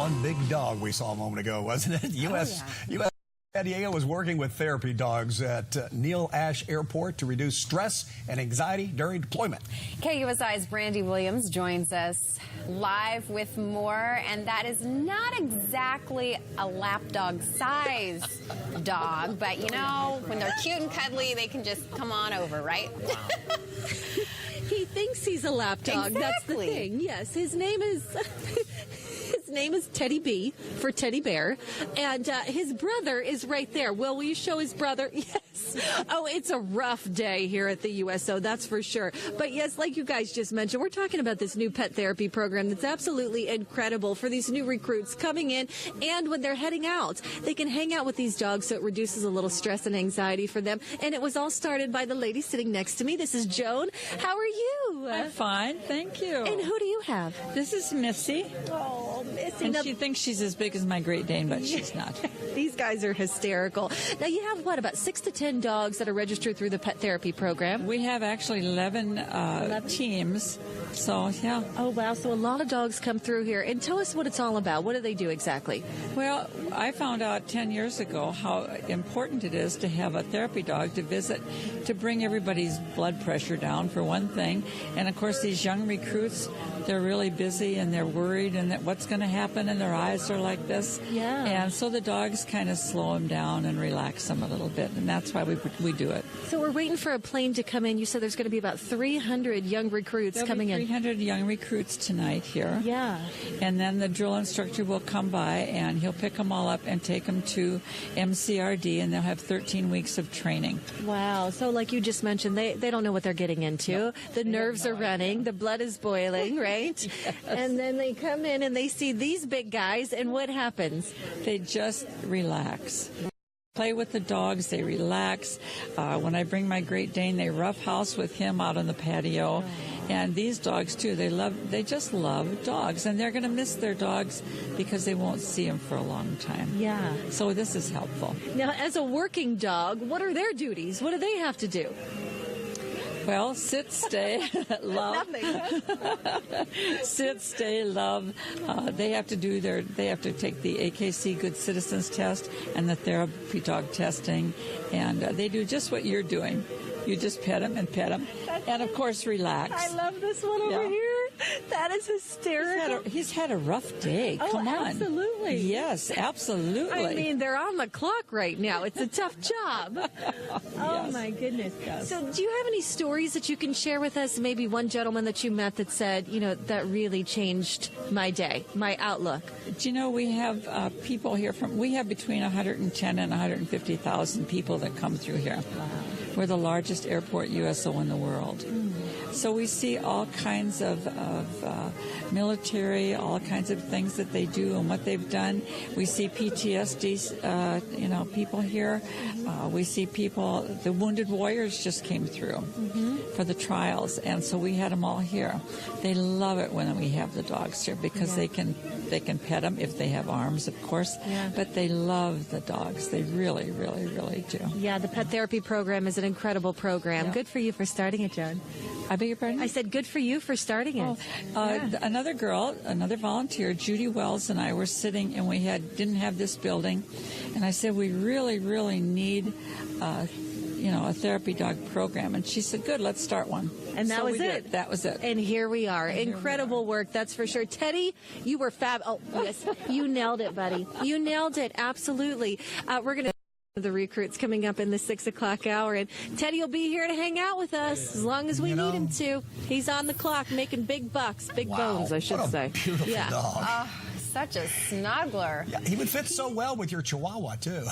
one big dog we saw a moment ago, wasn't it? U.S. San Diego was working with therapy dogs at Neil Ash Airport to reduce stress and anxiety during deployment. KUSI's Brandy Williams joins us live with more, and that is not exactly a lapdog size dog, but you know, when they're cute and cuddly, they can just come on over, right? Wow. He thinks he's a lapdog. Exactly. That's the thing. Yes, his name is Teddy B for Teddy Bear, and his brother is right there. Will you show his brother? Yes. Oh, it's a rough day here at the USO, that's for sure. But yes, like you guys just mentioned, we're talking about this new pet therapy program that's absolutely incredible for these new recruits coming in, and when they're heading out, they can hang out with these dogs so it reduces a little stress and anxiety for them. And it was all started by the lady sitting next to me. This is Joan. How are you? I'm fine, thank you. And who do you have? This is Missy. Oh, Missy. And she thinks she's as big as my Great Dane, but she's not. These guys are hysterical. Now, you have, what, about 6 to 10 dogs that are registered through the pet therapy program? We have actually 11 teams, so yeah. Oh, wow. So a lot of dogs come through here. And tell us what it's all about. What do they do exactly? Well, I found out 10 years ago how important it is to have a therapy dog to visit, to bring everybody's blood pressure down, for one thing. And, of course, these young recruits, they're really busy and they're worried and that what's going to happen, and their eyes are like this. Yeah. And so the dogs kind of slow them down and relax them a little bit, and that's why we do it. So we're waiting for a plane to come in. You said there's going to be about 300 young recruits coming in. 300 young recruits tonight here. Yeah. And then the drill instructor will come by and he'll pick them all up and take them to MCRD, and they'll have 13 weeks of training. Wow. So like you just mentioned, they don't know what they're getting into. No, the nerves are running. The blood is boiling, right? Yes. And then they come in and they see these big guys, and what happens? They just relax. Play with the dogs, they relax. When I bring my Great Dane, they roughhouse with him out on the patio. And these dogs too, they just love dogs, and they're going to miss their dogs because they won't see them for a long time. Yeah. So this is helpful. Now, as a working dog, what are their duties? What do they have to do? Well, sit, stay, love. Nothing. Sit, stay, love. They have to take the AKC Good Citizens test and the therapy dog testing, and they do just what you're doing. You just pet them, and of course relax. I love this one over here. That is hysterical. He's had a rough day. Come on. Absolutely. Yes, absolutely. I mean, they're on the clock right now. It's a tough job. Oh, yes. My goodness. Yes. So do you have any stories that you can share with us? Maybe one gentleman that you met that said, you know, that really changed my day, my outlook. Do you know, we have people here we have between 110 and 150,000 people that come through here. Wow. We're the largest airport USO in the world. So we see all kinds of military, all kinds of things that they do and what they've done. We see PTSD, people here. We see people, the wounded warriors just came through for the trials, and so we had them all here. They love it when we have the dogs here because they can pet them if they have arms, of course, but they love the dogs. They really, really, really do. Yeah, the pet therapy program is an incredible program. Yeah. Good for you for starting it, Joan. I beg your pardon? I said good for you for starting it. Another girl, another volunteer, Judy Wells, and I were sitting, and we didn't have this building, and I said, we really, really need a therapy dog program. And she said, good, let's start one. And that was it. That was it. And here we are. Incredible work, that's for sure. Teddy, you were fab. Oh, yes, you nailed it, buddy. You nailed it, absolutely. We're going to the recruits coming up in the 6 o'clock hour, and Teddy will be here to hang out with us as long as we need him to. He's on the clock making big bucks, big bones, I should say. Beautiful dog. Such a snuggler. Yeah, he would fit so well with your Chihuahua too.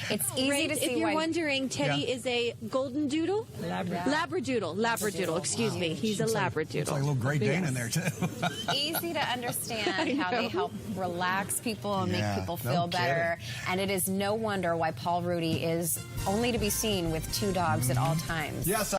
It's easy to see. If you're wondering, Teddy is a golden doodle? Labradoodle, excuse me. He's a Labradoodle. It's like a little Great Dane in there, too. Easy to understand how they help relax people and make people feel better. And it is no wonder why Paul Rudy is only to be seen with 2 dogs at all times. Yes.